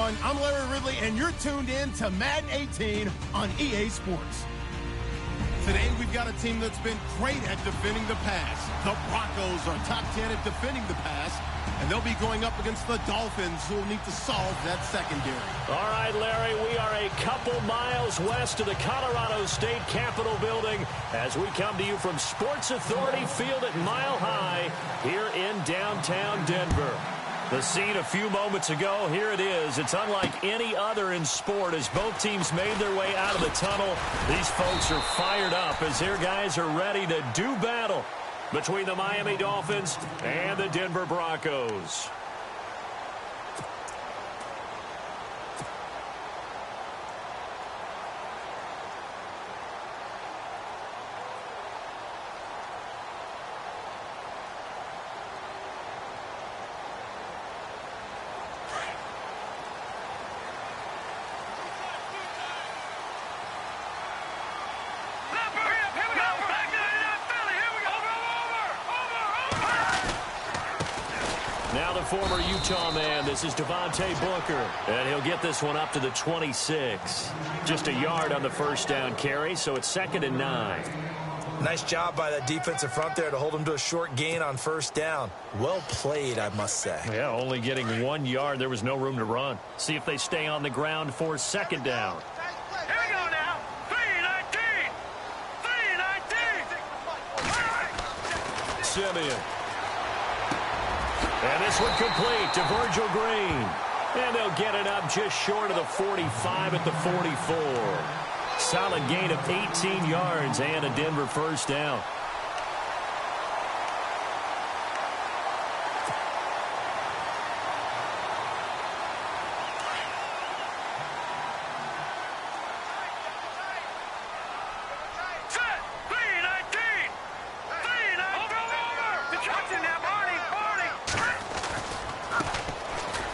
everyone. I'm Larry Ridley, and you're tuned in to Madden 18 on EA Sports. Today, we've got a team that's been great at defending the pass. The Broncos are top 10 at defending the pass, and they'll be going up against the Dolphins, who will need to solve that secondary. All right, Larry, we are a couple miles west of the Colorado State Capitol building as we come to you from Sports Authority Field at Mile High here in downtown Denver. The scene a few moments ago, here it is. It's unlike any other in sport as both teams made their way out of the tunnel. These folks are fired up as their guys are ready to do battle between the Miami Dolphins and the Denver Broncos. Former Utah man, this is Devontae Booker, and he'll get this one up to the 26. Just a yard on the first down carry, so it's 2nd and 9. Nice job by that defensive front there to hold him to a short gain on first down. Well played, I must say. Yeah, only getting 1 yard. There was no room to run. See if they stay on the ground for 2nd down. Here we go now. 3-19. 3-19. Simeon. And this one complete to Virgil Green. And they'll get it up just short of the 45 at the 44. Solid gain of 18 yards and a Denver first down.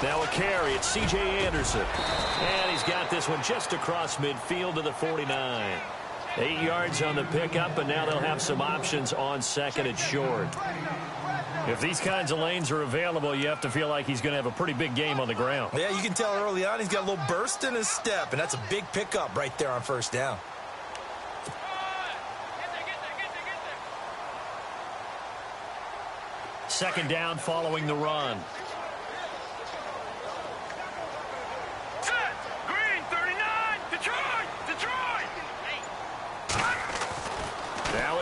Now a carry, it's C.J. Anderson. And he's got this one just across midfield to the 49. 8 yards on the pickup, and now they'll have some options on 2nd and short. If these kinds of lanes are available, you have to feel like he's going to have a pretty big game on the ground. Yeah, you can tell early on he's got a little burst in his step, and that's a big pickup right there on first down. Second down following the run.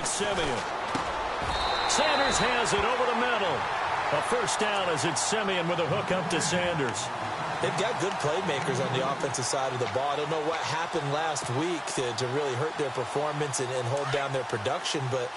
Simeon. Sanders has it over the middle. A first down as it's Simeon with a hook up to Sanders. They've got good playmakers on the offensive side of the ball. I don't know what happened last week to really hurt their performance and hold down their production, but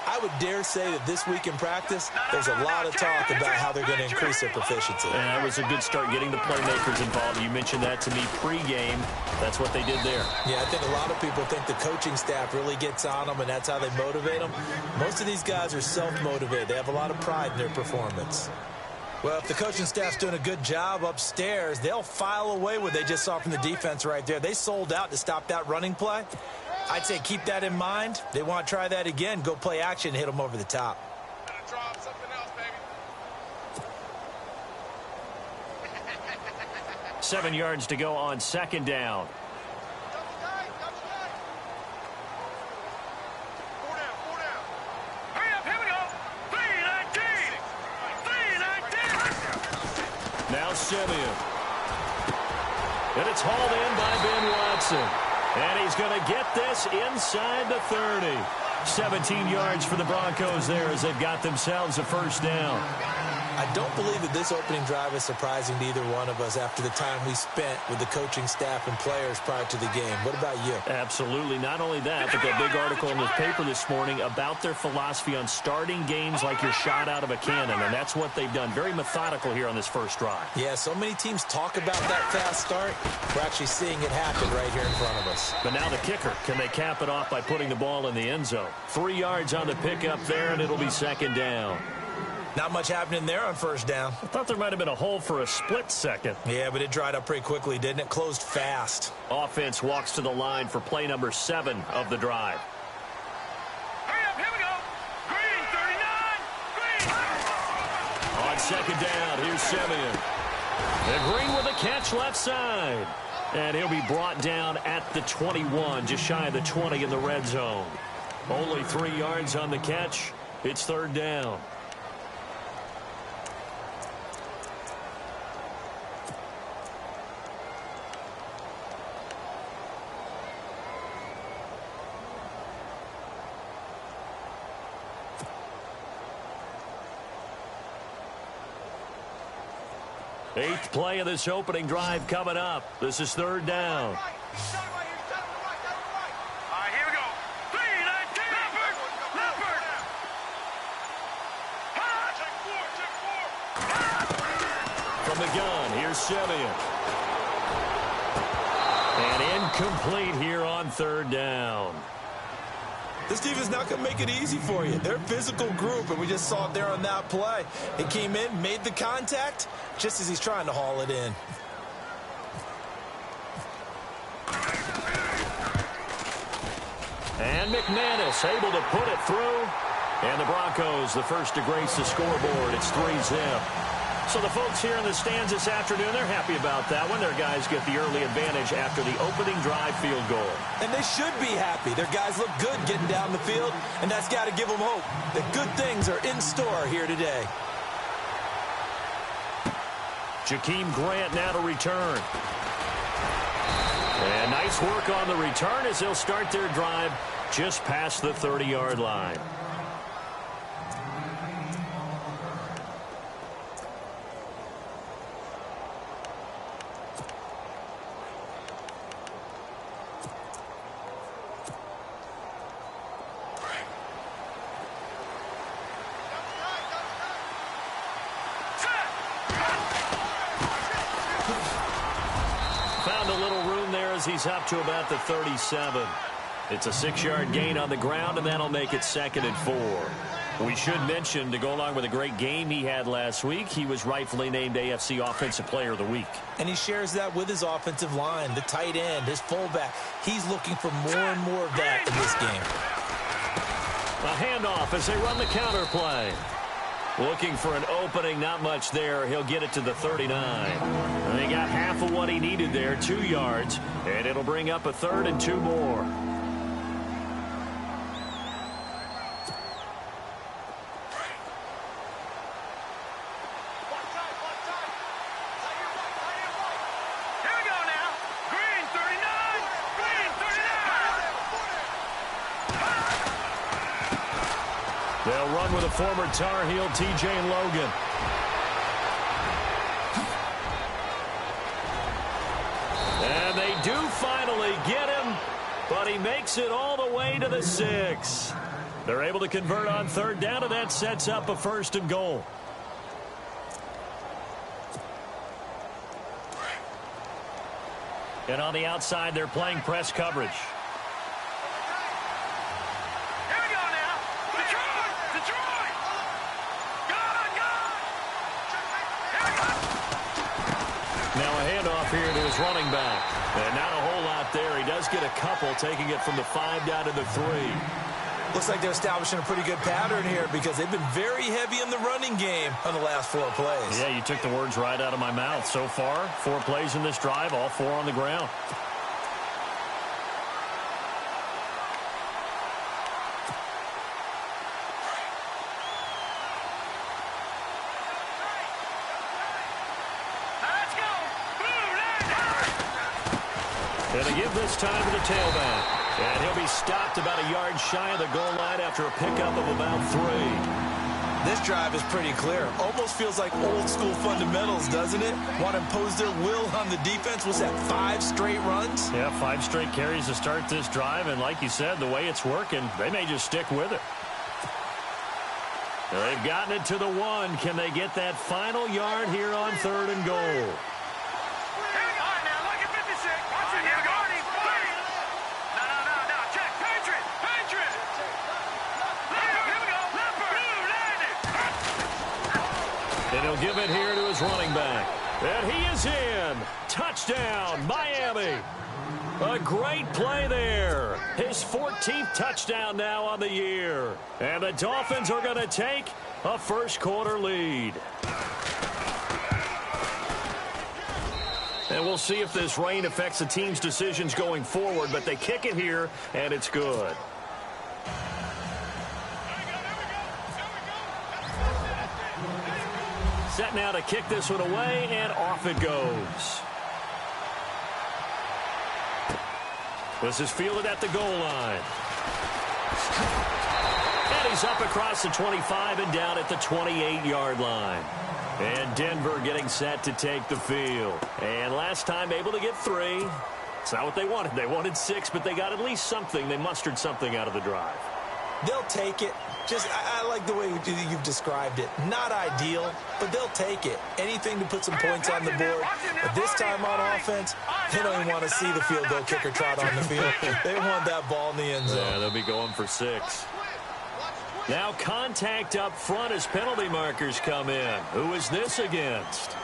I would dare say that this week in practice, there's a lot of talk about how they're going to increase their proficiency. And that was a good start getting the playmakers involved. You mentioned that to me pregame. That's what they did there. Yeah, I think a lot of people think the coaching staff really gets on them, and that's how they motivate them. Most of these guys are self-motivated. They have a lot of pride in their performance. Well, if the coaching staff's doing a good job upstairs, they'll file away what they just saw from the defense right there. They sold out to stop that running play. I'd say keep that in mind. They want to try that again. Go play action, hit them over the top. Try something else, baby. 7 yards to go on 2nd down. Hurry up, here we go. 3-19. Now Simeon. And it's hauled in by Ben Watson. And he's going to get this inside the 30. 17 yards for the Broncos there as they've got themselves a first down. I don't believe that this opening drive is surprising to either one of us after the time we spent with the coaching staff and players prior to the game. What about you? Absolutely. Not only that, but that big article in the paper this morning about their philosophy on starting games like you're shot out of a cannon, and that's what they've done. Very methodical here on this first drive. Yeah, so many teams talk about that fast start. We're actually seeing it happen right here in front of us. But now the kicker. Can they cap it off by putting the ball in the end zone? 3 yards on the pickup there, and it'll be 2nd down. Not much happening there on first down. I thought there might have been a hole for a split second. Yeah, but it dried up pretty quickly, didn't it? Closed fast. Offense walks to the line for play number 7 of the drive. Hurry up, here we go. Green, 39. Green. On 2nd down, here's Simeon. And Green with a catch left side. And he'll be brought down at the 21, just shy of the 20 in the red zone. Only 3 yards on the catch. It's third down. Eighth play of this opening drive coming up. This is third down. All right, here we go. 3-19. Leopard. Check 4. From the gun, here's Simeon. And incomplete here on third down. This defense not going to make it easy for you. They're a physical group, and we just saw it there on that play. He came in, made the contact, just as he's trying to haul it in. And McManus able to put it through. And the Broncos, the first to grace the scoreboard. It's 3-zip. So the folks here in the stands this afternoon, they're happy about that one. Their guys get the early advantage after the opening drive field goal. And they should be happy. Their guys look good getting down the field, and that's got to give them hope that good things are in store here today. Jakeem Grant now to return. And nice work on the return as they'll start their drive just past the 30-yard line. He's up to about the 37. It's a 6-yard gain on the ground, and that'll make it 2nd and 4. We should mention, to go along with a great game he had last week, he was rightfully named AFC Offensive Player of the Week. And he shares that with his offensive line, the tight end, his fullback. He's looking for more and more of that in this game. A handoff as they run the counter play. Looking for an opening, not much there. He'll get it to the 39. And they got half of what he needed there, 2 yards, and it'll bring up a 3rd and 2 more. Here we go now. Green 39. Green 39. They'll run with a former Tar Heel, T.J. Logan. And they do finally get him, but he makes it all the way to the 6. They're able to convert on third down, and that sets up a 1st and goal. And on the outside, they're playing press coverage. Now a handoff here to his running back. And not a whole lot there. He does get a couple, taking it from the 5 down to the 3. Looks like they're establishing a pretty good pattern here because they've been very heavy in the running game on the last 4 plays. Yeah, you took the words right out of my mouth. So far, 4 plays in this drive, all 4 on the ground. And they give this time to the tailback. And he'll be stopped about a yard shy of the goal line after a pickup of about 3. This drive is pretty clear. Almost feels like old school fundamentals, doesn't it? Want to impose their will on the defense. Was that 5 straight runs? Yeah, 5 straight carries to start this drive. And like you said, the way it's working, they may just stick with it. They've gotten it to the 1. Can they get that final yard here on 3rd and goal? And he'll give it here to his running back. And he is in. Touchdown, Miami. A great play there. His 14th touchdown now on the year. And the Dolphins are going to take a first quarter lead. And we'll see if this rain affects the team's decisions going forward, but they kick it here, and it's good. Set now to kick this one away, and off it goes. This is fielded at the goal line. And he's up across the 25 and down at the 28-yard line. And Denver getting set to take the field. And last time able to get 3. It's not what they wanted. They wanted 6, but they got at least something. They mustered something out of the drive. They'll take it. I like the way you've described it. Not ideal, but they'll take it. Anything to put some points on the board. But this time on offense, they don't even want to see the field goal kicker trot on the field. They want that ball in the end zone. Yeah, they'll be going for 6. Now contact up front as penalty markers come in. Who is this against?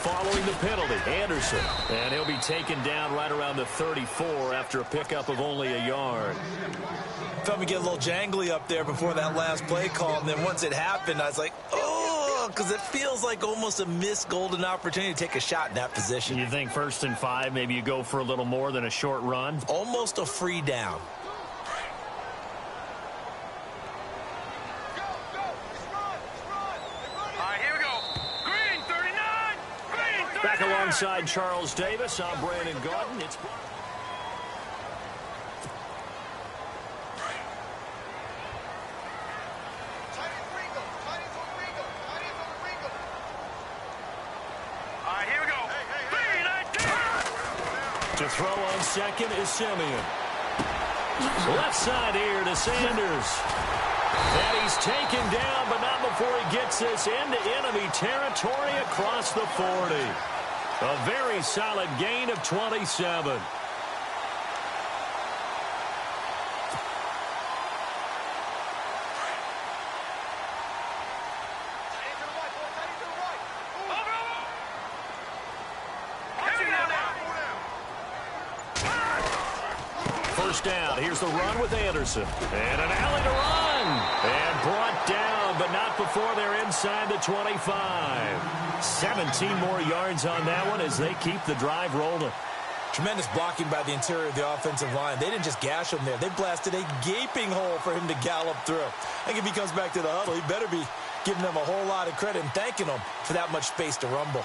Following the penalty, Anderson. And he'll be taken down right around the 34 after a pickup of only a yard. Felt me get a little jangly up there before that last play call, and then once it happened, I was like, oh, because it feels like almost a missed golden opportunity to take a shot in that position. You think 1st and 5, maybe you go for a little more than a short run? Almost a free down. Back alongside Charles Davis, I'm Brandon Gaudin. It's here we go. to throw on second is Simeon. Left side here to Sanders. And he's taken down, but not before he gets this into enemy territory across the 40. A very solid gain of 27. First down. Here's the run with Anderson. And an alley to run. And brought down, but not before they're inside the 25. 17 more yards on that one as they keep the drive rolling. Tremendous blocking by the interior of the offensive line. They didn't just gash him there. They blasted a gaping hole for him to gallop through. I think if he comes back to the huddle, he better be giving them a whole lot of credit and thanking them for that much space to rumble.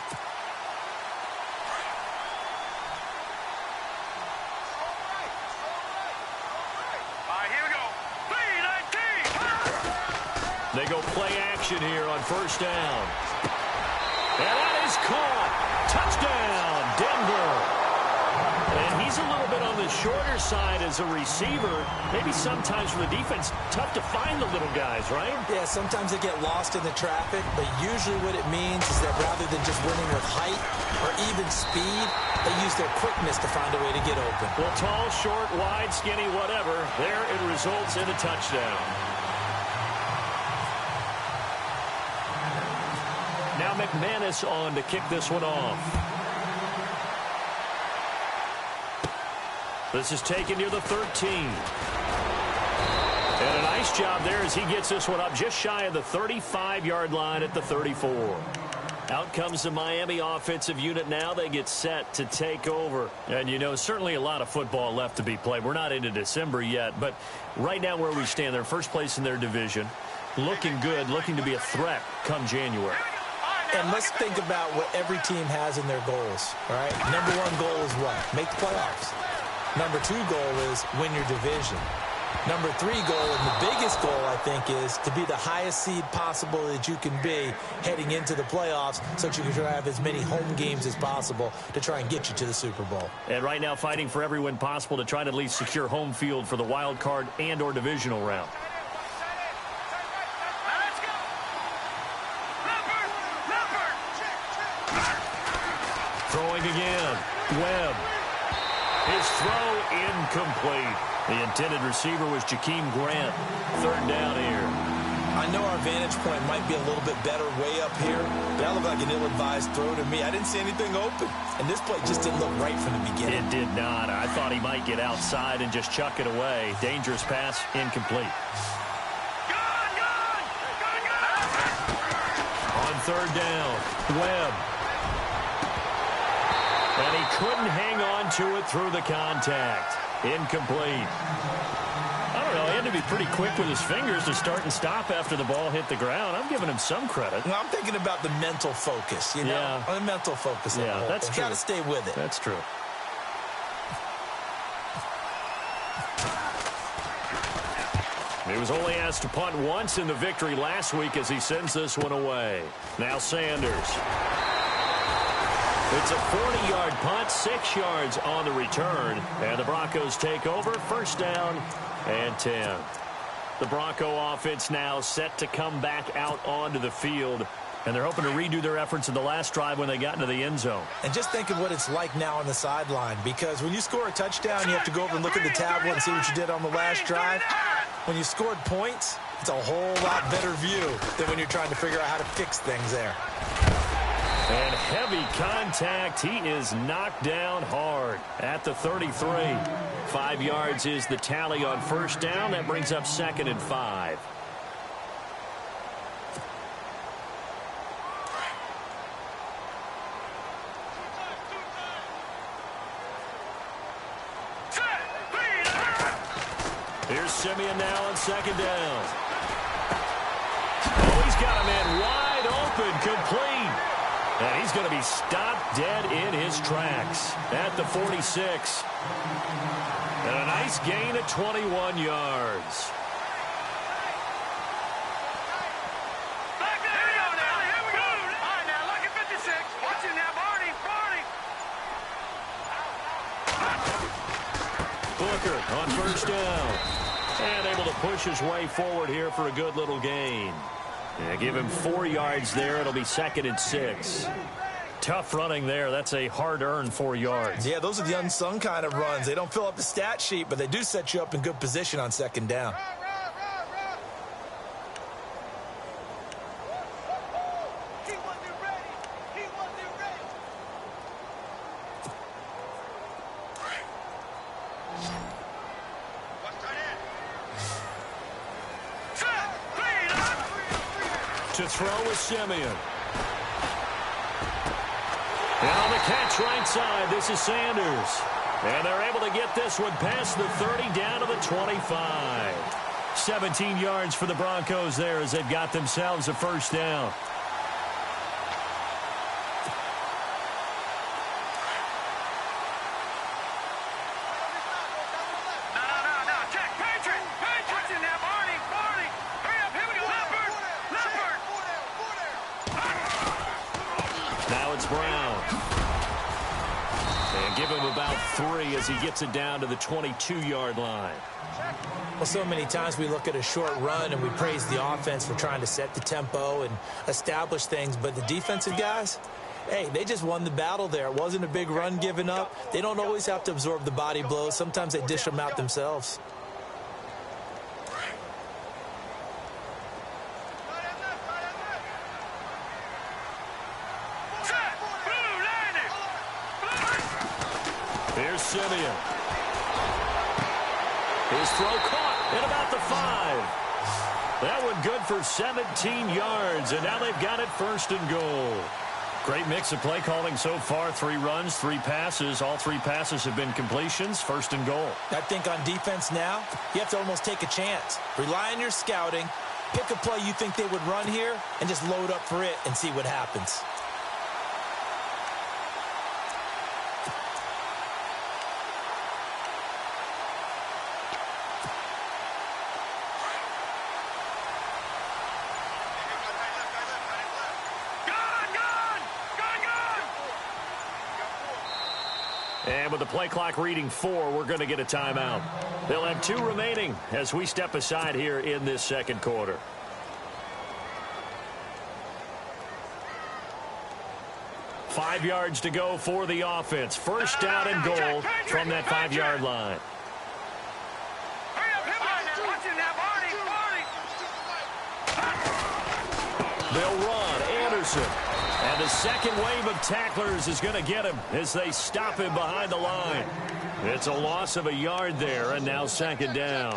They go play action here on first down. And that is caught. Touchdown, Denver. And he's a little bit on the shorter side as a receiver. Maybe sometimes for the defense, tough to find the little guys, right? Yeah, sometimes they get lost in the traffic, but usually what it means is that rather than just winning with height or even speed, they use their quickness to find a way to get open. Well, tall, short, wide, skinny, whatever. There it results in a touchdown. Now McManus on to kick this one off. This is taken near the 13. And a nice job there as he gets this one up just shy of the 35-yard line at the 34. Out comes the Miami offensive unit now. They get set to take over. And, you know, certainly a lot of football left to be played. We're not into December yet, but right now where we stand, they're first place in their division. Looking good, looking to be a threat come January. And let's think about what every team has in their goals, all right? Number one goal is what? Make the playoffs. Number two goal is win your division. Number three goal, and the biggest goal, I think, is to be the highest seed possible that you can be heading into the playoffs so that you can have as many home games as possible to try and get you to the Super Bowl. And right now fighting for every win possible to try to at least secure home field for the wild card and or divisional round. Throwing again. Webb. his throw incomplete. The intended receiver was Jakeem Grant. Third down here. I know our vantage point might be a little bit better way up here, but that looked like an ill-advised throw to me. I didn't see anything open, and this play just didn't look right from the beginning. It did not. I thought he might get outside and just chuck it away. Dangerous pass, incomplete. On third down, Webb. And he couldn't hang on to it through the contact. Incomplete. I don't know. He had to be pretty quick with his fingers to start and stop after the ball hit the ground. I'm giving him some credit. Well, I'm thinking about the mental focus, you know? Yeah. The mental focus. Yeah, that's true. Got to stay with it. That's true. He was only asked to punt once in the victory last week as he sends this one away. Now Sanders. It's a 40-yard punt, 6 yards on the return. And the Broncos take over, first down and 10. The Bronco offense now set to come back out onto the field. And they're hoping to redo their efforts in the last drive when they got into the end zone. And just think of what it's like now on the sideline, because when you score a touchdown, you have to go over and look at the tablet and see what you did on the last drive. When you scored points, it's a whole lot better view than when you're trying to figure out how to fix things there. And heavy contact. He is knocked down hard at the 33. 5 yards is the tally on first down. That brings up 2nd and 5. Here's Simeon now on 2nd down. Oh, he's got a man wide open, complete. And he's going to be stopped dead in his tracks at the 46. And a nice gain at 21 yards. Booker on first down. And able to push his way forward here for a good little gain. Yeah, give him 4 yards there. It'll be 2nd and 6. Tough running there. That's a hard-earned 4 yards. Yeah, those are the unsung kind of runs. They don't fill up the stat sheet, but they do set you up in good position on 2nd down. To throw with Simeon. And on the catch right side, this is Sanders. And they're able to get this one past the 30 down to the 25. 17 yards for the Broncos there as they've got themselves a first down. As he gets it down to the 22-yard line. Well, so many times we look at a short run and we praise the offense for trying to set the tempo and establish things, but the defensive guys, hey, they just won the battle there. It wasn't a big run given up. They don't always have to absorb the body blows. Sometimes they dish them out themselves. Here's Simeon. His throw caught at about the 5. That one good for 17 yards, and now they've got it 1st and goal. Great mix of play calling so far. 3 runs, 3 passes. All 3 passes have been completions. 1st and goal. I think on defense now, you have to almost take a chance. Rely on your scouting. Pick a play you think they would run here and just load up for it and see what happens. And with the play clock reading 4, we're going to get a timeout. They'll have 2 remaining as we step aside here in this 2nd quarter. 5 yards to go for the offense. First down and goal from that 5-yard line. Hurry up, hit now. Watch it now, Barney. They'll run. Anderson. And the second wave of tacklers is going to get him as they stop him behind the line. It's a loss of a yard there, and now second down.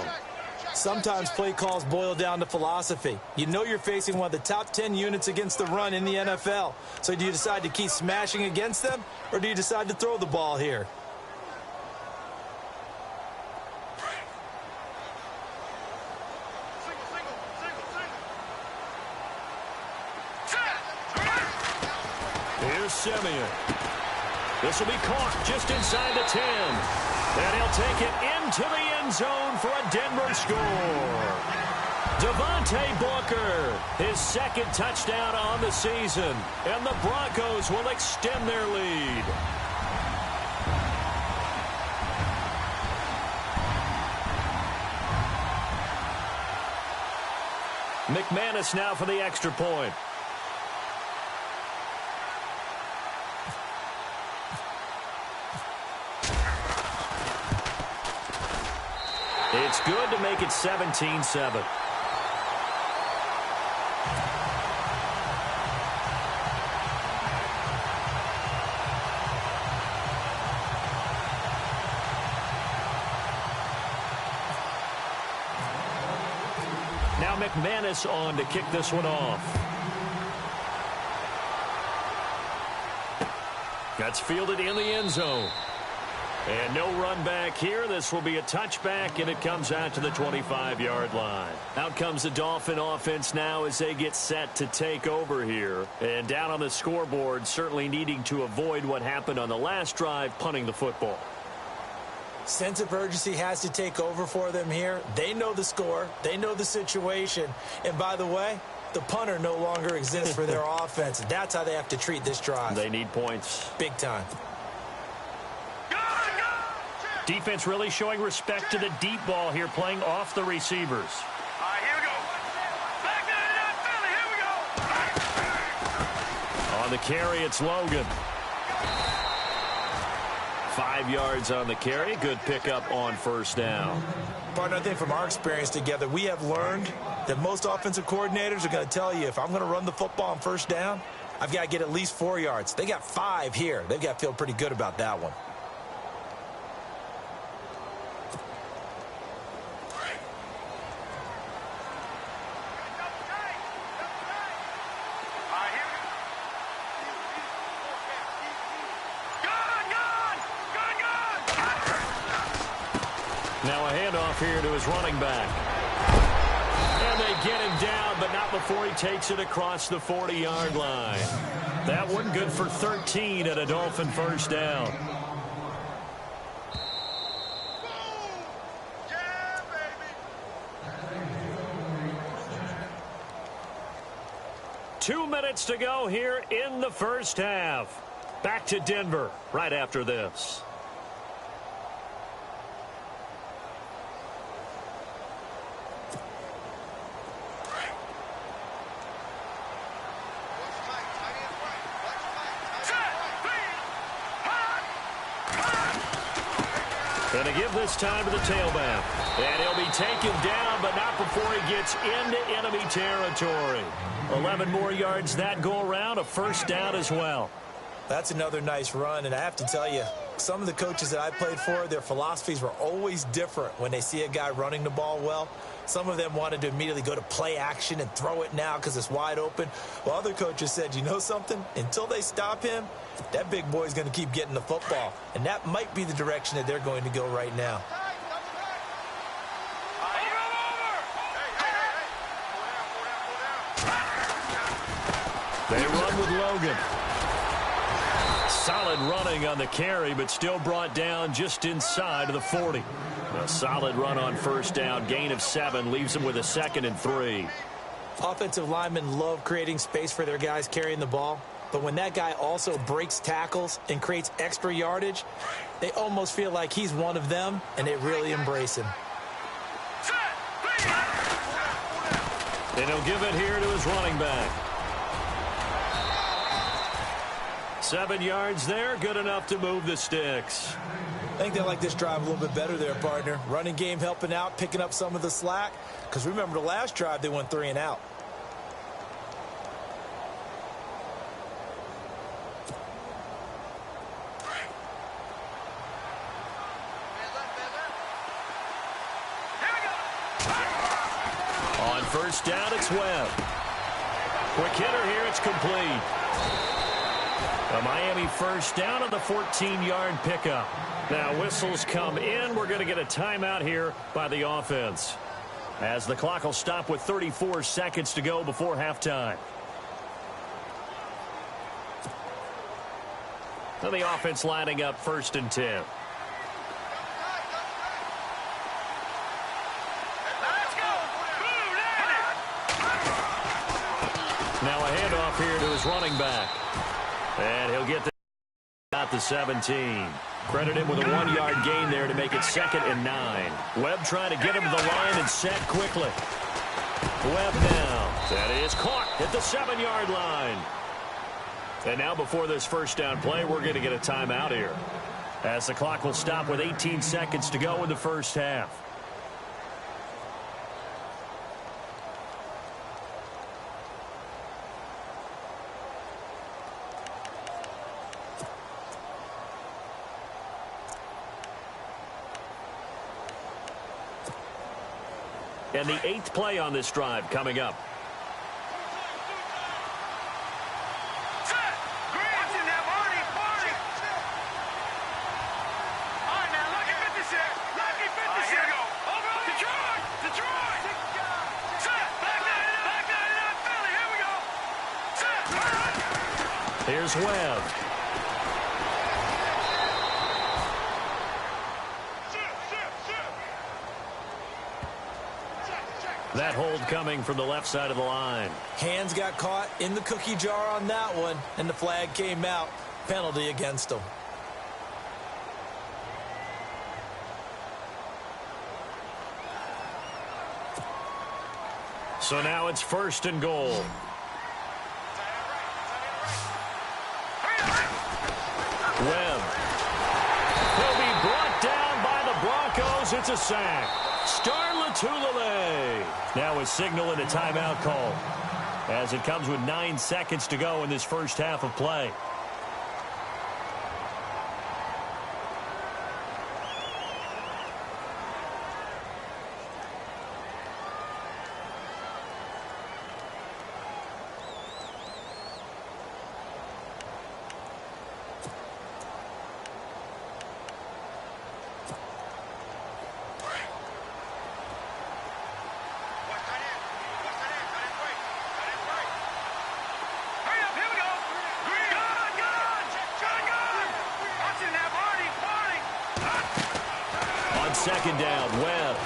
Sometimes play calls boil down to philosophy. You know you're facing one of the top 10 units against the run in the NFL. So do you decide to keep smashing against them, or do you decide to throw the ball here? Here's Simeon. This will be caught just inside the 10. And he'll take it into the end zone for a Denver score. Devontae Booker, his second touchdown on the season. And the Broncos will extend their lead. McManus now for the extra point. It's good to make it 17-7. Now McManus on to kick this one off. That's fielded in the end zone. And no run back here. This will be a touchback, and it comes out to the 25-yard line. Out comes the Dolphin offense now as they get set to take over here. And down on the scoreboard, certainly needing to avoid what happened on the last drive, punting the football. Sense of urgency has to take over for them here. They know the score. They know the situation. And by the way, the punter no longer exists for their offense. That's how they have to treat this drive. They need points. Big time. Defense really showing respect to the deep ball here, playing off the receivers. All right, here we go. Back to the Philly. Here we go. On the carry, it's Logan. 5 yards on the carry. Good pickup on first down. Partner, I think from our experience together, we have learned that most offensive coordinators are going to tell you, if I'm going to run the football on first down, I've got to get at least 4 yards. They got 5 here. They've got to feel pretty good about that one. Now a handoff here to his running back. And they get him down, but not before he takes it across the 40-yard line. That one good for 13 at a Dolphin first down. Yeah, baby. 2 minutes to go here in the first half. Back to Denver right after this. And to give this time to the tailback. And he'll be taken down, but not before he gets into enemy territory. 11 more yards that go around, a first down as well. That's another nice run, and I have to tell you, some of the coaches that I played for, their philosophies were always different when they see a guy running the ball well. Some of them wanted to immediately go to play action and throw it now because it's wide open. While other coaches said, you know something? Until they stop him, that big boy's going to keep getting the football. And that might be the direction that they're going to go right now. They run with Logan. Solid running on the carry, but still brought down just inside of the 40. A solid run on first down. Gain of 7 leaves them with a 2nd and 3. Offensive linemen love creating space for their guys carrying the ball. But when that guy also breaks tackles and creates extra yardage, they almost feel like he's one of them, and they really embrace him. And he'll give it here to his running back. 7 yards there, good enough to move the sticks. I think they like this drive a little bit better there, partner. Running game helping out, picking up some of the slack. Because remember, the last drive, they went 3 and out. On first down, it's Webb. Quick hitter here, it's complete. A Miami first down on the 14-yard pickup. Now whistles come in. We're going to get a timeout here by the offense, as the clock will stop with 34 seconds to go before halftime. So the offense lining up 1st and 10. Now a handoff here to his running back. And he'll get at the 17. Credit him with a 1-yard gain there to make it 2nd and 9. Webb trying to get him to the line and set quickly. Webb now. That is caught at the 7-yard line. And now before this first down play, we're going to get a timeout here, as the clock will stop with 18 seconds to go in the first half. And the 8th play on this drive coming up. Here's Webb. That hold coming from the left side of the line. Hands got caught in the cookie jar on that one, and the flag came out. Penalty against him. So now it's 1st and goal. Webb. He'll be brought down by the Broncos. It's a sack. Starlatulele now is signaling a timeout call, as it comes with 9 seconds to go in this first half of play. Second down, Webb.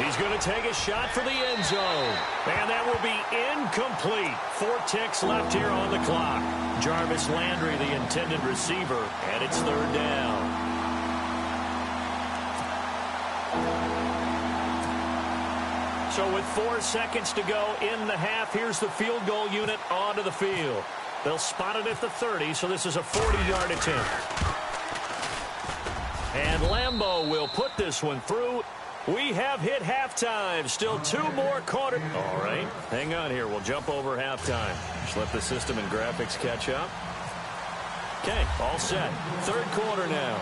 He's going to take a shot for the end zone. And that will be incomplete. 4 ticks left here on the clock. Jarvis Landry, the intended receiver, and it's 3rd down. So with 4 seconds to go in the half, here's the field goal unit onto the field. They'll spot it at the 30, so this is a 40-yard attempt. And Lambeau will put this one through. We have hit halftime. Still 2 more quarters. All right, hang on here. We'll jump over halftime. Just let the system and graphics catch up. Okay, all set. 3rd quarter now.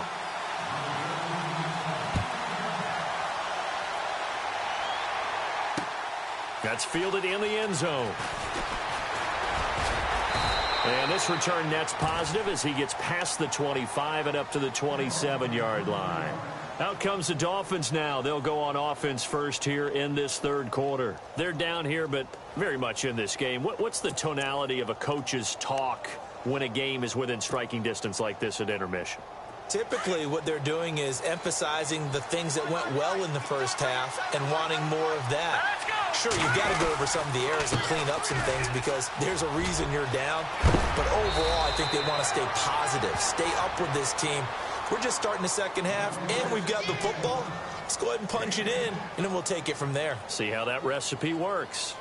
That's fielded in the end zone. And this return net's positive as he gets past the 25 and up to the 27-yard line. Out comes the Dolphins now. They'll go on offense first here in this 3rd quarter. They're down here, but very much in this game. What's the tonality of a coach's talk when a game is within striking distance like this at intermission? Typically, what they're doing is emphasizing the things that went well in the first half and wanting more of that. Sure, you've got to go over some of the errors and clean up some things because there's a reason you're down. But overall, I think they want to stay positive, stay up with this team. We're just starting the second half, and we've got the football. Let's go ahead and punch it in, and then we'll take it from there. See how that recipe works.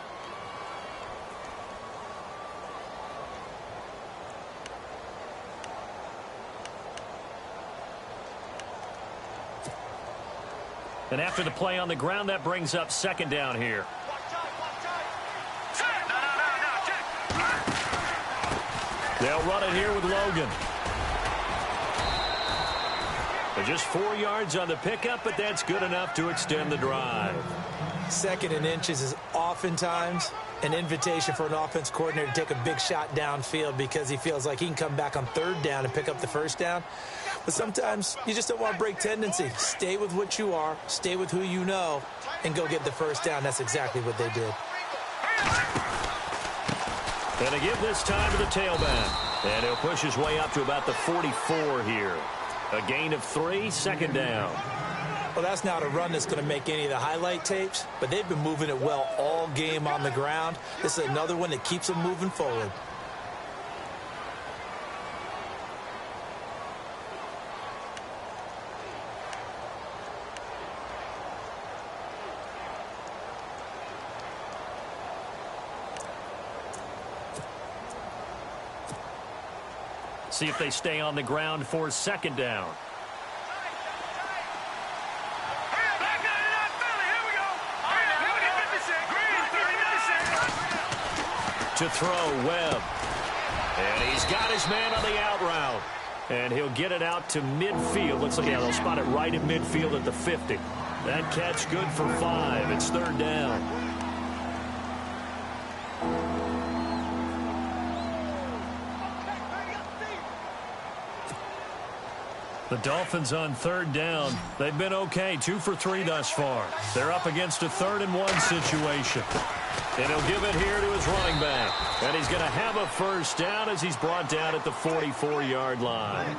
And after the play on the ground, that brings up second down here. They'll run it here with Logan. They're just 4 yards on the pickup, but that's good enough to extend the drive. 2nd and inches is oftentimes an invitation for an offense coordinator to take a big shot downfield because he feels like he can come back on 3rd down and pick up the 1st down. But sometimes you just don't want to break tendency. Stay with what you are, stay with who you know, and go get the 1st down. That's exactly what they did. And to give this time to the tailback. And he'll push his way up to about the 44 here. A gain of 3, 2nd down. Well, that's not a run that's going to make any of the highlight tapes, but they've been moving it well all game on the ground. This is another one that keeps them moving forward. See if they stay on the ground for 2nd down. To throw, Webb. And he's got his man on the out route. And he'll get it out to midfield. Looks like they'll spot it right in midfield at the 50. That catch good for 5. It's 3rd down. The Dolphins on 3rd down. They've been okay, 2 for 3 thus far. They're up against a 3rd and 1 situation. And he'll give it here to his running back. And he's going to have a 1st down as he's brought down at the 44-yard line.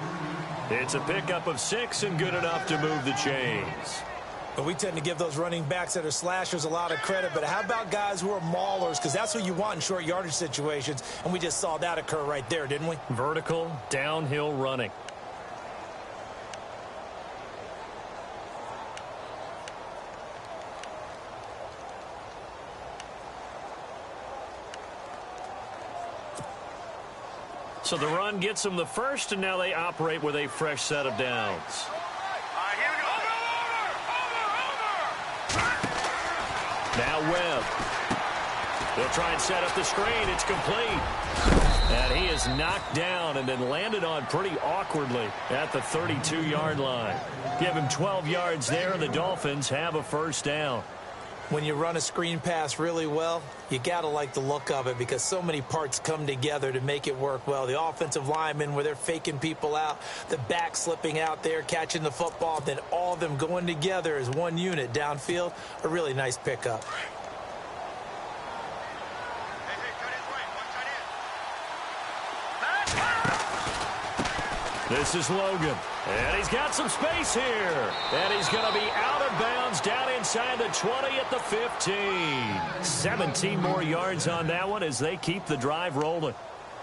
It's a pickup of 6 and good enough to move the chains. But we tend to give those running backs that are slashers a lot of credit. But how about guys who are maulers? Because that's what you want in short yardage situations. And we just saw that occur right there, didn't we? Vertical, downhill running. So the run gets them the 1st, and now they operate with a fresh set of downs. Now Webb. They'll try and set up the screen. It's complete. And he is knocked down and then landed on pretty awkwardly at the 32-yard line. Give him 12 yards there, and the Dolphins have a 1st down. When you run a screen pass really well, you got to like the look of it because so many parts come together to make it work well. The offensive linemen where they're faking people out, the back slipping out there, catching the football, then all of them going together as one unit downfield. A really nice pickup. This is Logan. And he's got some space here. And he's going to be out of bounds down inside the 20 at the 15. 17 more yards on that one as they keep the drive rolling.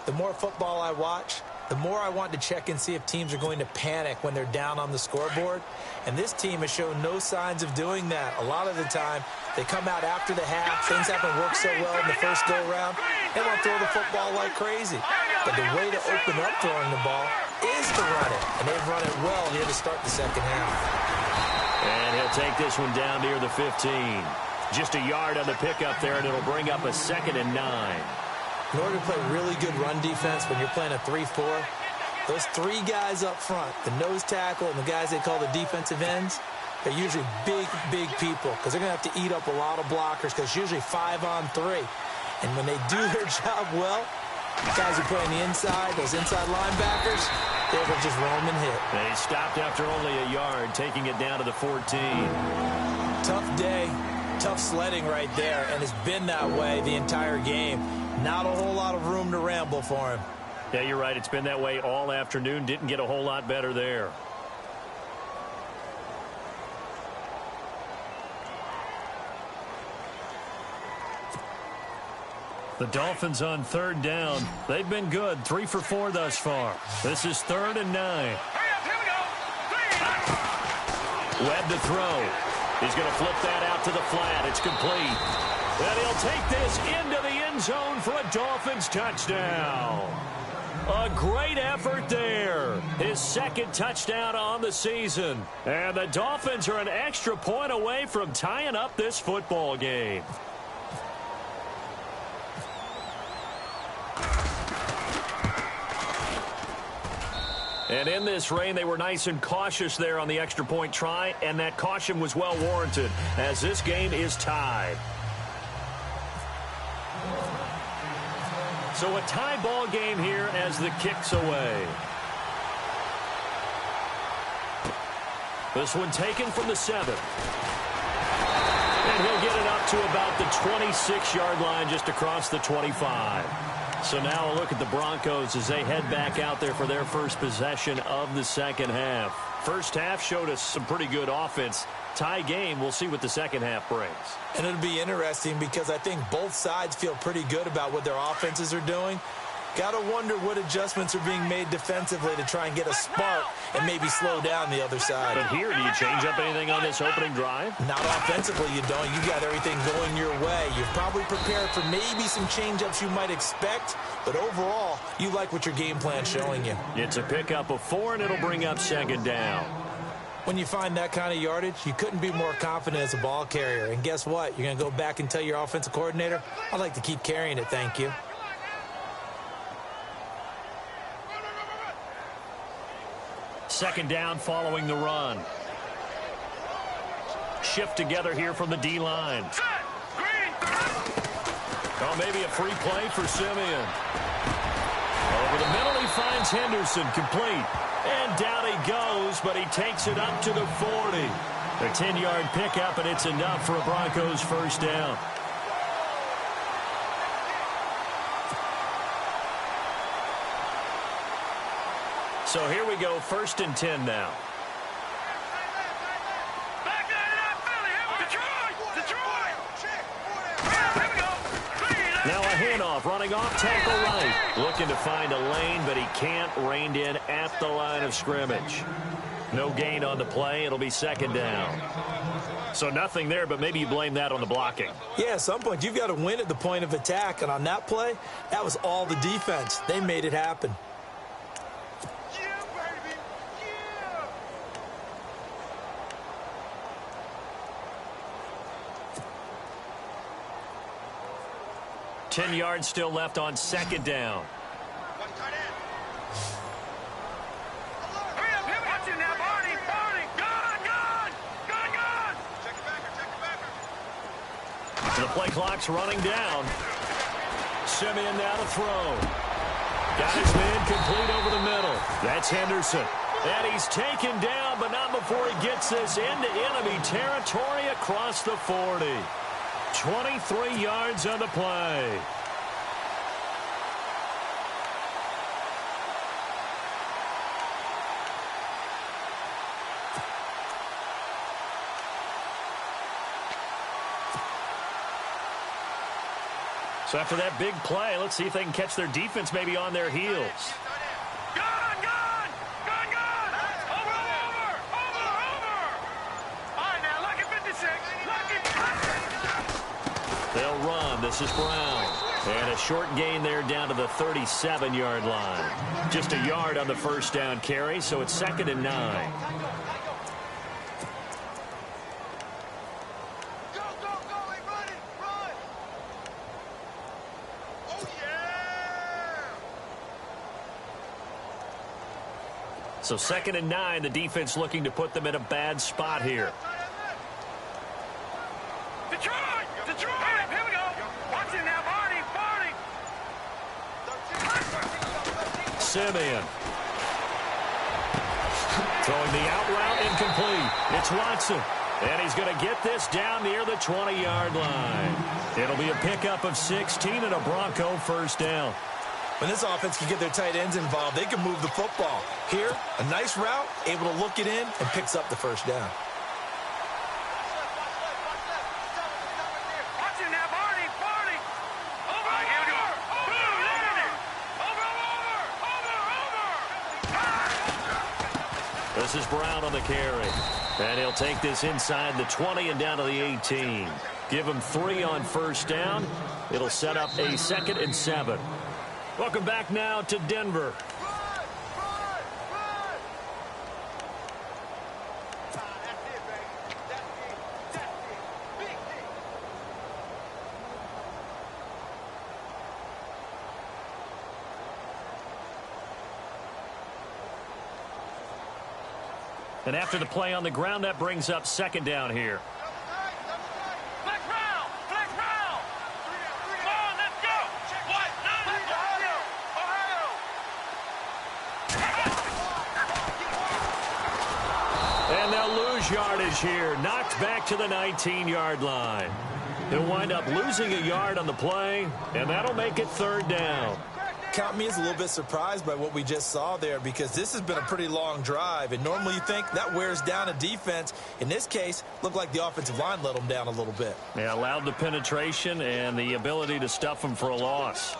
The more football I watch, the more I want to check and see if teams are going to panic when they're down on the scoreboard. And this team has shown no signs of doing that. A lot of the time, they come out after the half. Things haven't worked so well in the first go-around. They want to throw the football like crazy. But the way to open up throwing the ball is to run it. And they've run it well here to start the second half. And he'll take this one down near the 15. Just a yard on the pickup there, and it'll bring up a 2nd and 9. In order to play really good run defense when you're playing a 3-4, those 3 guys up front, the nose tackle and the guys they call the defensive ends, they're usually big, big people because they're going to have to eat up a lot of blockers because it's usually 5-on-3. And when they do their job well, guys who play on the inside, those inside linebackers, they're going to just roam and hit. And he stopped after only a yard, taking it down to the 14. Tough day, tough sledding right there, and it's been that way the entire game. Not a whole lot of room to ramble for him. Yeah, you're right. It's been that way all afternoon. Didn't get a whole lot better there. The Dolphins on 3rd down. They've been good. 3 for 4 thus far. This is 3rd and 9. Webb to throw. He's going to flip that out to the flat. It's complete. And he'll take this into the end zone for a Dolphins touchdown. A great effort there. His second touchdown on the season. And the Dolphins are an extra point away from tying up this football game. And in this rain, they were nice and cautious there on the extra point try, and that caution was well warranted as this game is tied. So a tie ball game here as the kick's away. This one taken from the 7. And he'll get it up to about the 26-yard line, just across the 25. So now a look at the Broncos as they head back out there for their first possession of the second half. First half showed us some pretty good offense. Tie game, we'll see what the second half brings. And it'll be interesting because I think both sides feel pretty good about what their offenses are doing. Got to wonder what adjustments are being made defensively to try and get a spark and maybe slow down the other side. But here, do you change up anything on this opening drive? Not offensively, you don't. You got everything going your way. You've probably prepared for maybe some change-ups you might expect, but overall, you like what your game plan's showing you. It's a pickup of 4, and it'll bring up second down. When you find that kind of yardage, you couldn't be more confident as a ball carrier. And guess what? You're going to go back and tell your offensive coordinator, I'd like to keep carrying it, thank you. Second down following the run. Shift together here from the D-line. Oh, maybe a free play for Simeon. Over the middle, he finds Henderson, complete. And down he goes, but he takes it up to the 40. A 10-yard pickup, and it's enough for a Broncos first down. So here we go, 1st and 10 now. Now a handoff, running off tackle right. Looking to find a lane, but he can't. Reined in at the line of scrimmage. No gain on the play. It'll be second down. So nothing there, but maybe you blame that on the blocking. Yeah, at some point you've got to win at the point of attack. And on that play, that was all the defense. They made it happen. Yeah, baby. Yeah. 10 yards still left on second down. The play clock's running down. Simeon now to throw. Got his man complete over the middle. That's Henderson. And he's taken down, but not before he gets this into enemy territory across the 40. 23 yards on the play. So after that big play, let's see if they can catch their defense maybe on their heels. They'll run. This is Brown. And a short gain there down to the 37-yard line. Just a yard on the first down carry, so it's 2nd and 9. So 2nd and 9, the defense looking to put them in a bad spot here. Detroit! Here we go! Watch it now, Barney! Simeon. Throwing the out route incomplete. It's Watson. And he's going to get this down near the 20-yard line. It'll be a pickup of 16 and a Bronco first down. When this offense can get their tight ends involved, they can move the football. Here, a nice route, able to look it in, and picks up the first down. Watch it now, Barney! Over! Here we go! Over! This is Brown on the carry. And he'll take this inside the 20 and down to the 18. Give him 3 on first down. It'll set up a 2nd and 7. Welcome back now to Denver. And after the play on the ground, that brings up second down here. Flex round! Flex round! Come on, let's go! What? Ohio! And they'll lose yardage here. Knocked back to the 19-yard line. He'll wind up losing a yard on the play, and that'll make it third down. Count me as a little bit surprised by what we just saw there, because this has been a pretty long drive, and normally you think that wears down a defense. In this case, looked like the offensive line let them down a little bit. Yeah, allowed the penetration and the ability to stuff them for a loss.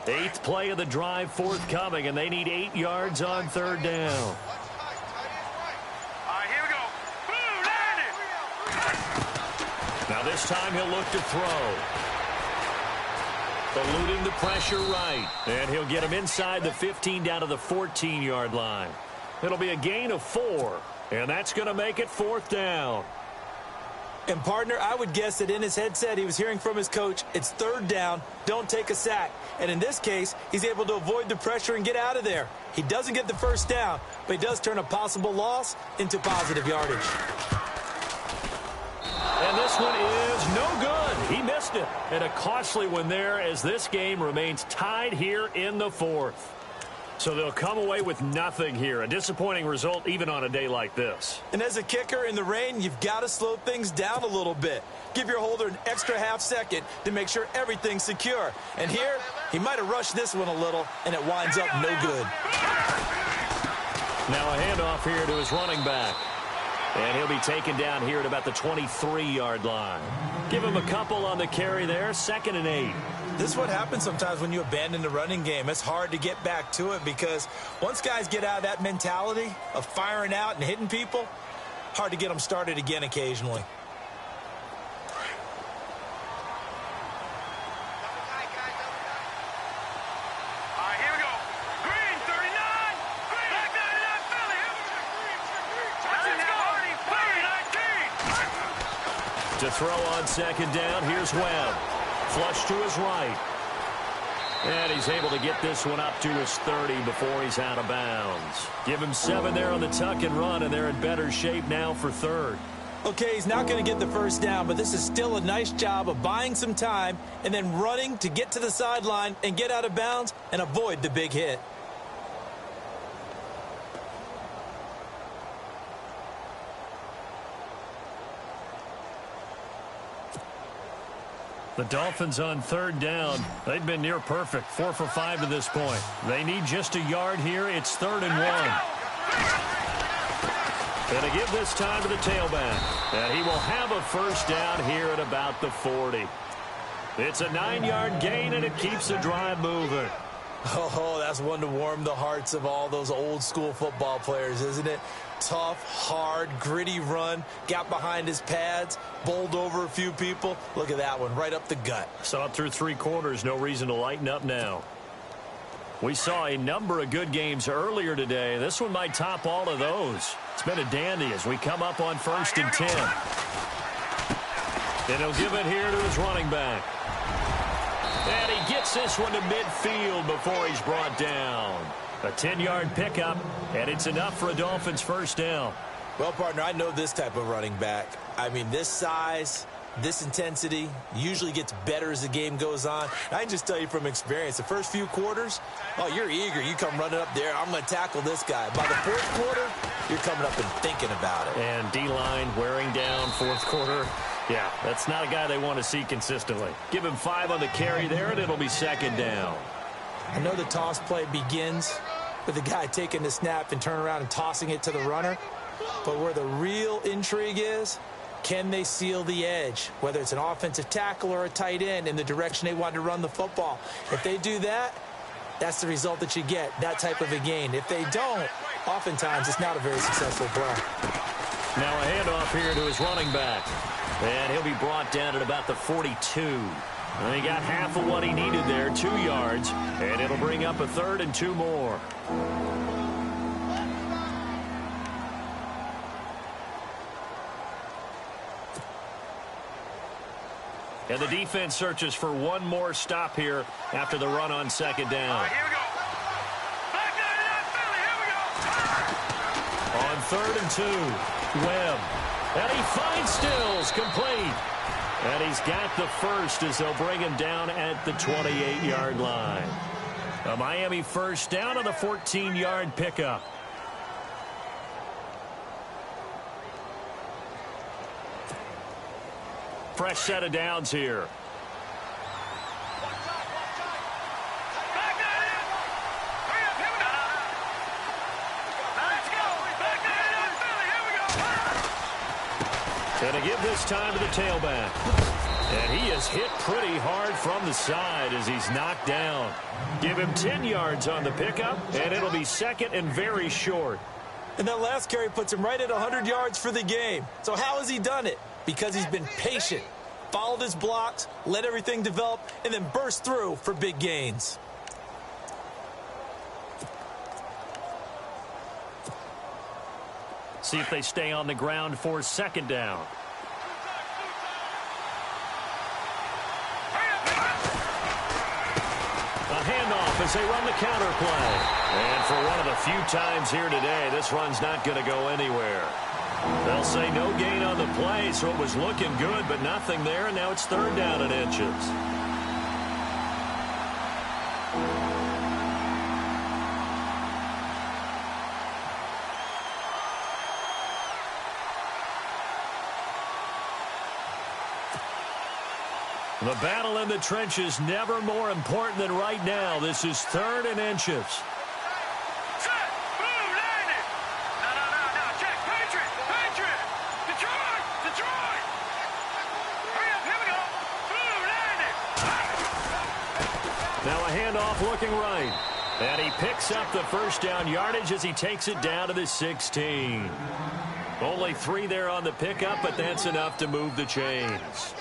Eighth play of the drive forthcoming, and they need 8 yards on third down. All right, here we go. Boom, landed! Now this time he'll look to throw. Eluding the pressure right. And he'll get him inside the 15 down to the 14-yard line. It'll be a gain of 4. And that's going to make it fourth down. And, partner, I would guess that in his headset he was hearing from his coach, it's third down, don't take a sack. And in this case, he's able to avoid the pressure and get out of there. He doesn't get the first down, but he does turn a possible loss into positive yardage. And this one is no good. He missed it. And a costly one there as this game remains tied here in the fourth. So they'll come away with nothing here. A disappointing result even on a day like this. And as a kicker in the rain, you've got to slow things down a little bit. Give your holder an extra half second to make sure everything's secure. And here, he might have rushed this one a little, and it winds up no good. Now a handoff here to his running back. And he'll be taken down here at about the 23-yard line. Give him a couple on the carry there, 2nd and 8. This is what happens sometimes when you abandon the running game. It's hard to get back to it because once guys get out of that mentality of firing out and hitting people, hard to get them started again occasionally. All right, here we go. Green, 39. Green. Black 99, Philly. Let's go. 19. To throw on second down, here's Webb. Flush to his right. And he's able to get this one up to his 30 before he's out of bounds. Give him 7 there on the tuck and run, and they're in better shape now for third. Okay, he's not going to get the first down, but this is still a nice job of buying some time and then running to get to the sideline and get out of bounds and avoid the big hit. The Dolphins on third down. They've been near perfect, 4 for 5 to this point. They need just a yard here. It's 3rd and 1. And to give this time to the tailback. And he will have a first down here at about the 40. It's a 9-yard gain, and it keeps the drive moving. Oh, that's one to warm the hearts of all those old-school football players, isn't it? Tough, hard, gritty run, got behind his pads, bowled over a few people. Look at that one, right up the gut. Saw it through 3 quarters, no reason to lighten up now. We saw a number of good games earlier today. This one might top all of those. It's been a dandy as we come up on 1st and 10. And he'll give it here to his running back. And he gets this one to midfield before he's brought down. A 10-yard pickup, and it's enough for a Dolphins first down. Well, partner, I know this type of running back. I mean, this size, this intensity usually gets better as the game goes on. And I can just tell you from experience, the first few quarters, oh, you're eager. You come running up there, I'm going to tackle this guy. By the 4th quarter, you're coming up and thinking about it. And D-line wearing down 4th quarter. Yeah, that's not a guy they want to see consistently. Give him 5 on the carry there, and it'll be 2nd down. I know the toss play begins with the guy taking the snap and turning around and tossing it to the runner. But where the real intrigue is, can they seal the edge, whether it's an offensive tackle or a tight end, in the direction they want to run the football? If they do that, that's the result that you get, that type of a gain. If they don't, oftentimes it's not a very successful play. Now a handoff here to his running back. And he'll be brought down at about the 42. And he got half of what he needed there, 2 yards. And it'll bring up a 3rd and 2 more. And the defense searches for one more stop here after the run on 2nd down. Here we go. Back 99 Philly. Here we go. On 3rd and 2, Webb. And he finds Stills, complete. And he's got the first as they'll bring him down at the 28-yard line. A Miami first down on the 14-yard pickup. Fresh set of downs here. Back 99. Hurry up. Here we go. Let's go. Back 99 Philly. Here we go. And to give this time to the tailback. And he is hit pretty hard from the side as he's knocked down. Give him 10 yards on the pickup, and it'll be 2nd and very short. And that last carry puts him right at 100 yards for the game. So how has he done it? Because he's been patient, followed his blocks, let everything develop, and then burst through for big gains. See if they stay on the ground for 2nd down. A handoff as they run the counter play. And for one of the few times here today, this run's not going to go anywhere. They'll say no gain on the play, so it was looking good, but nothing there, and now it's 3rd down and inches. The battle in the trenches never more important than right now. This is 3rd and inches. Set. Boom. Landed. No. Check. Patriot. Detroit. Hurry up. Here we go. Boom. Landed. Now a handoff looking right. And he picks up the first down yardage as he takes it down to the 16. Only 3 there on the pickup, but that's enough to move the chains.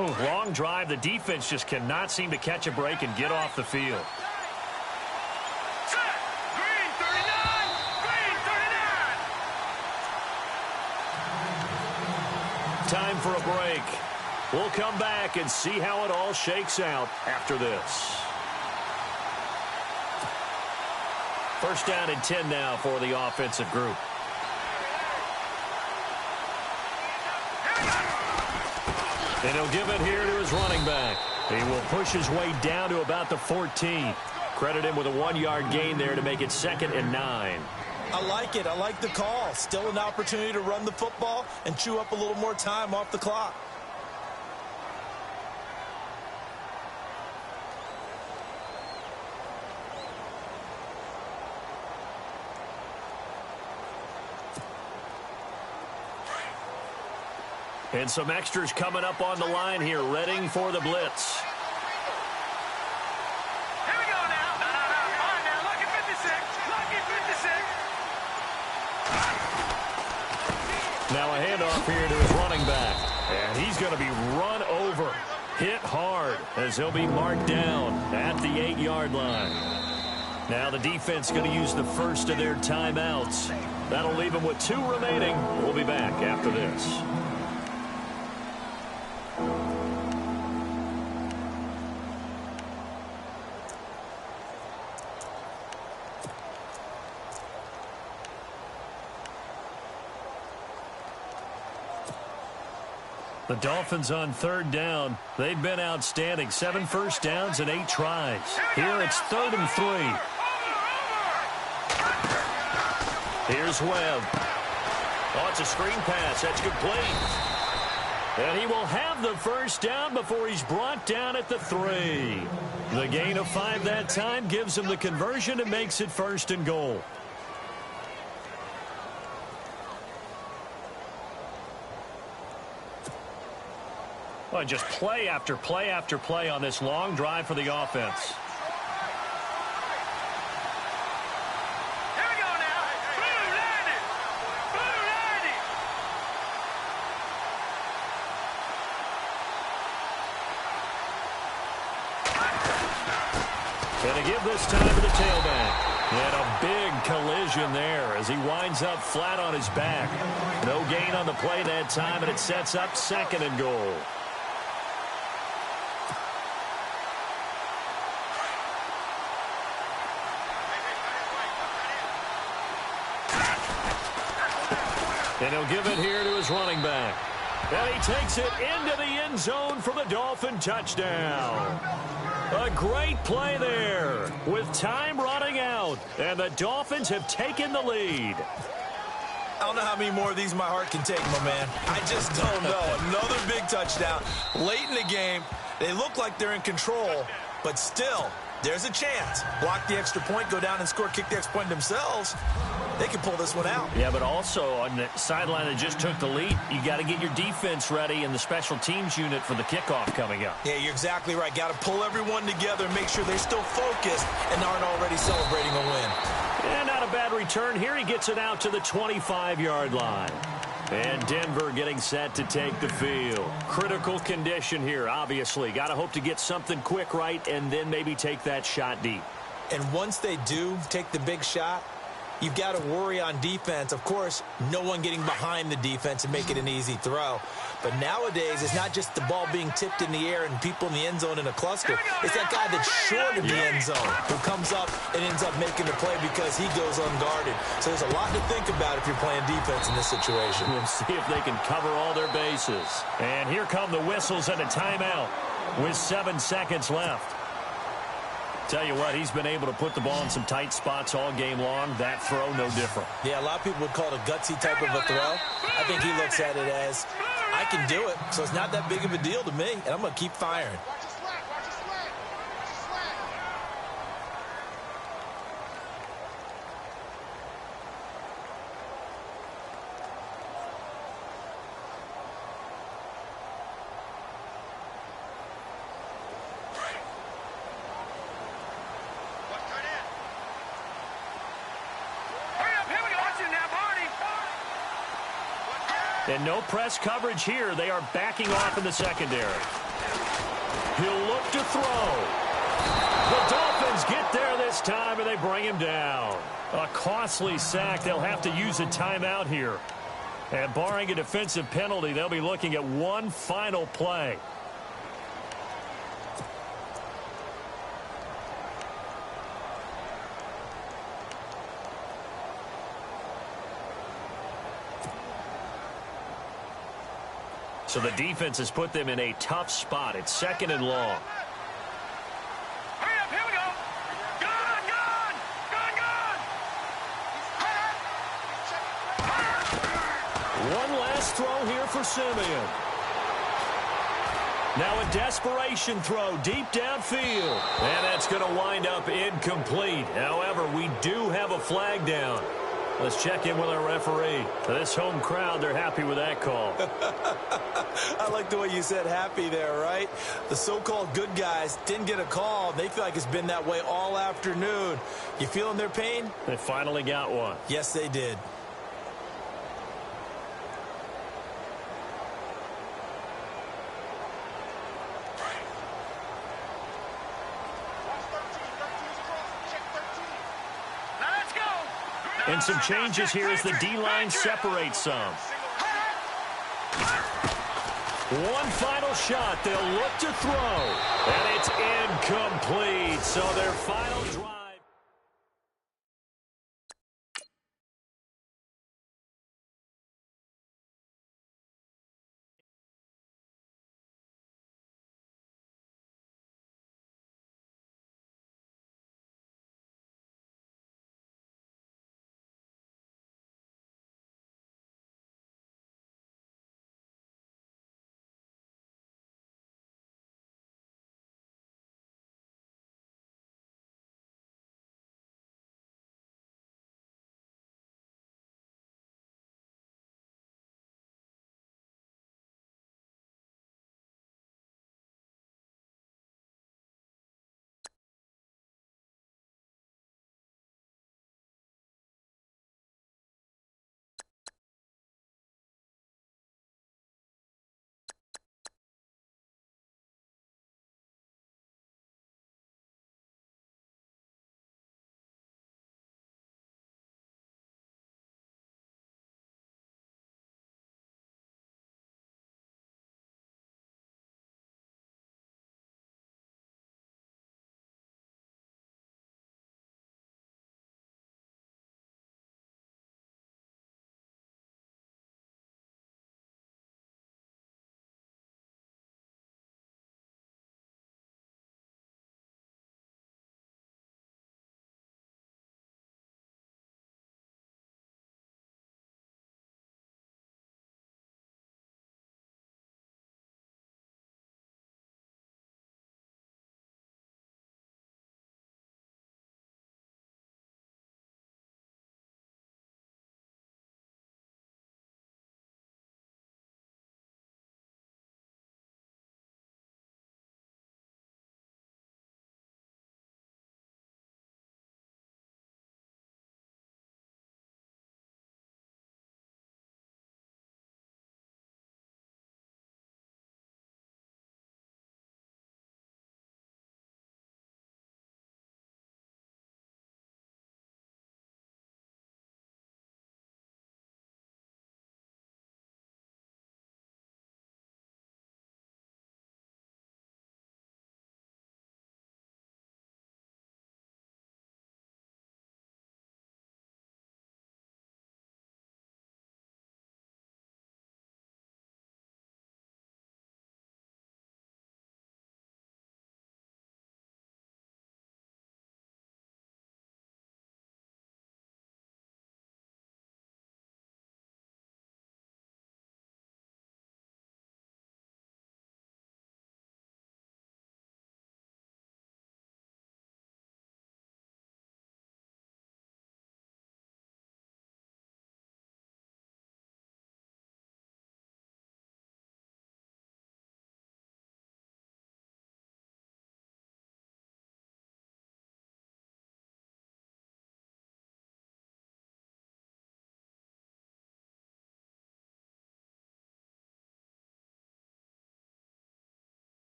Oh, long drive. The defense just cannot seem to catch a break and get off the field. Set. Green 39. Time for a break. We'll come back and see how it all shakes out after this. 1st down and 10 now for the offensive group. And he'll give it here to his running back. He will push his way down to about the 14. Credit him with a 1-yard gain there to make it 2nd and 9. I like it. I like the call. Still an opportunity to run the football and chew up a little more time off the clock. And some extras coming up on the line here, readying for the blitz. Here we go now. No. Fine now. Lucky 56. Now a handoff here to his running back. And he's going to be run over. Hit hard as he'll be marked down at the 8-yard line. Now the defense going to use the first of their timeouts. That'll leave them with 2 remaining. We'll be back after this. The Dolphins on 3rd down. They've been outstanding. 7 first downs and 8 tries. Here it's 3rd and 3. Here's Webb. Oh, it's a screen pass. That's complete. And he will have the first down before he's brought down at the 3. The gain of 5 that time gives him the conversion and makes it 1st and goal. Well, just play after play after play on this long drive for the offense. Here we go now. Blue landed. Blue landed. Going to give this time to the tailback. And a big collision there as he winds up flat on his back. No gain on the play that time, and it sets up 2nd and goal. And he'll give it here to his running back. And he takes it into the end zone for the Dolphin touchdown. A great play there with time running out. And the Dolphins have taken the lead. I don't know how many more of these my heart can take, my man. I just don't know. Another big touchdown. Late in the game, they look like they're in control, but still, there's a chance. Block the extra point, go down and score, kick the extra point themselves. They can pull this one out. Yeah, but also on the sideline that just took the lead, you got to get your defense ready and the special teams unit for the kickoff coming up. Yeah, you're exactly right. Got to pull everyone together and make sure they're still focused and aren't already celebrating a win. And not a bad return here. He gets it out to the 25-yard line. And Denver getting set to take the field. Critical condition here, obviously. Got to hope to get something quick right and then maybe take that shot deep. And once they do take the big shot, you've got to worry on defense. Of course, no one getting behind the defense and make it an easy throw. But nowadays, it's not just the ball being tipped in the air and people in the end zone in a cluster. It's that guy that's short of the end zone who comes up and ends up making the play because he goes unguarded. So there's a lot to think about if you're playing defense in this situation. We'll see if they can cover all their bases. And here come the whistles and a timeout with 7 seconds left. Tell you what, he's been able to put the ball in some tight spots all game long. That throw, no different. Yeah, a lot of people would call it a gutsy type of a throw. I think he looks at it as, I can do it, so it's not that big of a deal to me, and I'm going to keep firing. And no press coverage here. They are backing off in the secondary. He'll look to throw. The Dolphins get there this time, and they bring him down. A costly sack. They'll have to use a timeout here. And barring a defensive penalty, they'll be looking at one final play. So the defense has put them in a tough spot. It's 2nd and long. Hurry up, here we go. Gun, gun, gun, gun. One last throw here for Simeon. Now a desperation throw deep downfield. And that's going to wind up incomplete. However, we do have a flag down. Let's check in with our referee. For this home crowd, they're happy with that call. I like the way you said happy there, right? The so-called good guys didn't get a call. They feel like it's been that way all afternoon. You feeling their pain? They finally got one. Yes, they did. And some changes here as the D-line separates some. One final shot. They'll look to throw. And it's incomplete. So their final drive.